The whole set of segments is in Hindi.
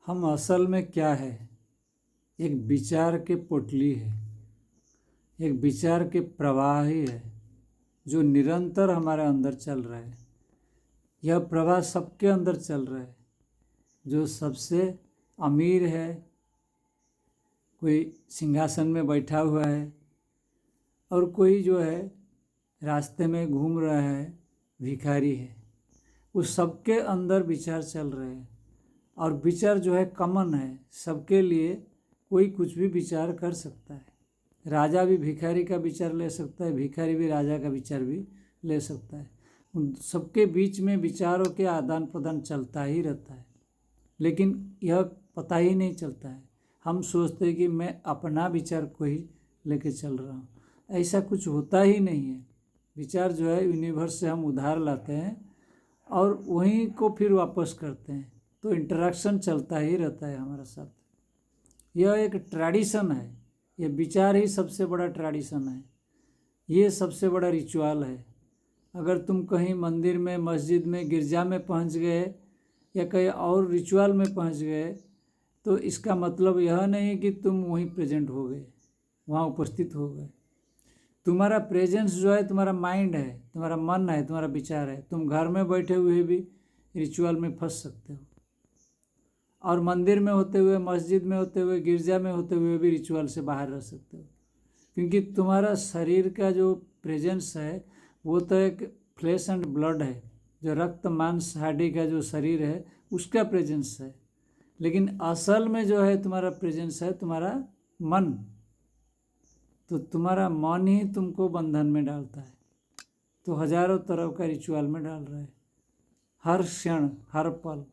हम असल में क्या है? एक विचार के पोटली है, एक विचार के प्रवाह ही है जो निरंतर हमारे अंदर चल रहा है। यह प्रवाह सबके अंदर चल रहा है। जो सबसे अमीर है, कोई सिंहासन में बैठा हुआ है, और कोई जो है रास्ते में घूम रहा है, भिखारी है। उस सबके अंदर विचार चल रहे हैं, और विचार जो है कॉमन है सबके लिए। कोई कुछ भी विचार कर सकता है। राजा भी भिखारी का विचार ले सकता है, भिखारी भी राजा का विचार भी ले सकता है। उन सबके बीच में विचारों के आदान प्रदान चलता ही रहता है, लेकिन यह पता ही नहीं चलता है। हम सोचते हैं कि मैं अपना विचार को ही लेके चल रहा हूँ। ऐसा कुछ होता ही नहीं है। विचार जो है यूनिवर्स से हम उधार लाते हैं और वहीं को फिर वापस करते हैं, तो इंटरेक्शन चलता ही रहता है हमारे साथ। यह एक ट्रेडिशन है। यह विचार ही सबसे बड़ा ट्रेडिशन है। ये सबसे बड़ा रिचुअल है। अगर तुम कहीं मंदिर में, मस्जिद में, गिरजा में पहुंच गए या कहीं और रिचुअल में पहुंच गए, तो इसका मतलब यह नहीं कि तुम वहीं प्रेजेंट हो गए, वहाँ उपस्थित हो गए। तुम्हारा प्रेजेंस जो है तुम्हारा माइंड है, तुम्हारा मन है, तुम्हारा विचार है। तुम घर में बैठे हुए भी रिचुअल में फंस सकते हो, और मंदिर में होते हुए, मस्जिद में होते हुए, गिरजा में होते हुए भी रिचुअल से बाहर रह सकते हो। क्योंकि तुम्हारा शरीर का जो प्रेजेंस है वो तो एक फ्लेश एंड ब्लड है, जो रक्त मांस हड्डी का जो शरीर है उसका प्रेजेंस है। लेकिन असल में जो है तुम्हारा प्रेजेंस है तुम्हारा मन। तो तुम्हारा मन ही तुमको बंधन में डालता है, तो हजारों तरह का रिचुअल में डाल रहा है हर क्षण, हर पल।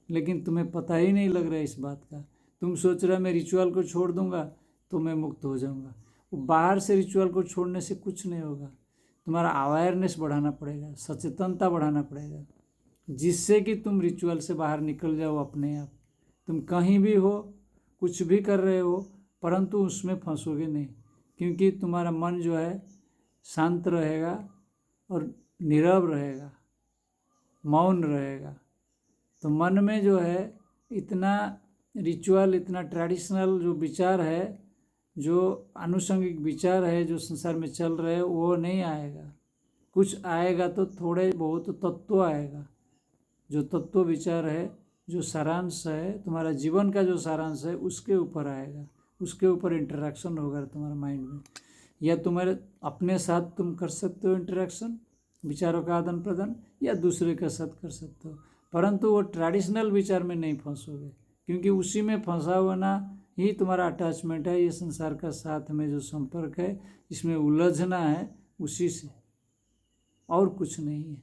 लेकिन तुम्हें पता ही नहीं लग रहा है इस बात का। तुम सोच रहे मैं रिचुअल को छोड़ दूंगा तो मैं मुक्त हो जाऊंगा। वो बाहर से रिचुअल को छोड़ने से कुछ नहीं होगा। तुम्हारा अवेयरनेस बढ़ाना पड़ेगा, सचेतनता बढ़ाना पड़ेगा, जिससे कि तुम रिचुअल से बाहर निकल जाओ अपने आप। तुम कहीं भी हो, कुछ भी कर रहे हो, परंतु उसमें फंसोगे नहीं, क्योंकि तुम्हारा मन जो है शांत रहेगा और नीरव रहेगा, मौन रहेगा। तो मन में जो है इतना रिचुअल, इतना ट्रेडिशनल जो विचार है, जो आनुषंगिक विचार है जो संसार में चल रहे हैं, वो नहीं आएगा। कुछ आएगा तो थोड़े बहुत तत्व आएगा। जो तत्व विचार है, जो सारांश है, तुम्हारा जीवन का जो सारांश है, उसके ऊपर आएगा। उसके ऊपर इंटरेक्शन होगा तुम्हारे माइंड में। या तुम्हारे अपने साथ तुम कर सकते हो इंटरेक्शन, विचारों का आदान प्रदान, या दूसरे के साथ कर सकते हो, परंतु वो ट्रेडिशनल विचार में नहीं फंसोगे, क्योंकि उसी में फंसा होना ही तुम्हारा अटैचमेंट है। ये संसार का साथ में जो संपर्क है, इसमें उलझना है उसी से, और कुछ नहीं है।